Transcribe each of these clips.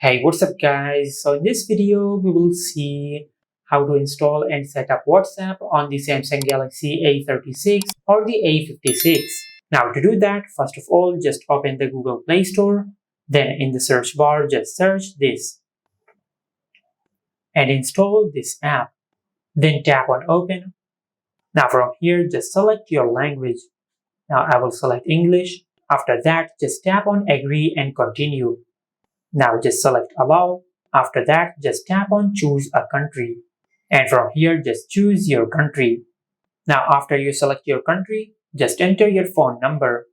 Hey, what's up guys? So in this video, we will see how to install and set up WhatsApp on the Samsung Galaxy A36 or the A56. Now to do that, first of all, just open the Google Play Store. Then in the search bar, just search this and install this app. Then tap on open. Now from here, just select your language. Now I will select English. After that, just tap on agree and continue. Now just select allow. After that, just tap on choose a country. And from here, just choose your country. Now after you select your country, just enter your phone number.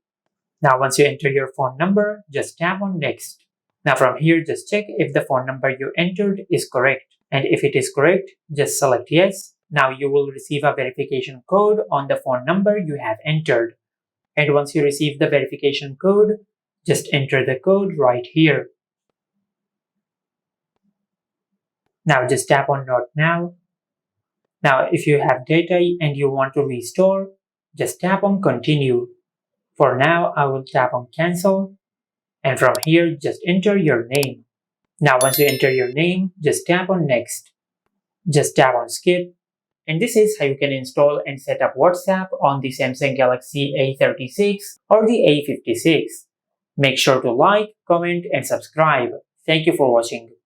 Now once you enter your phone number, just tap on next. Now from here, just check if the phone number you entered is correct. And if it is correct, just select yes. Now you will receive a verification code on the phone number you have entered. And once you receive the verification code, just enter the code right here. Now just tap on Not Now. Now if you have data and you want to restore, just tap on Continue. For now, I will tap on Cancel. And from here, just enter your name. Now once you enter your name, just tap on Next. Just tap on Skip. And this is how you can install and set up WhatsApp on the Samsung Galaxy A36 or the A56. Make sure to like, comment, and subscribe. Thank you for watching.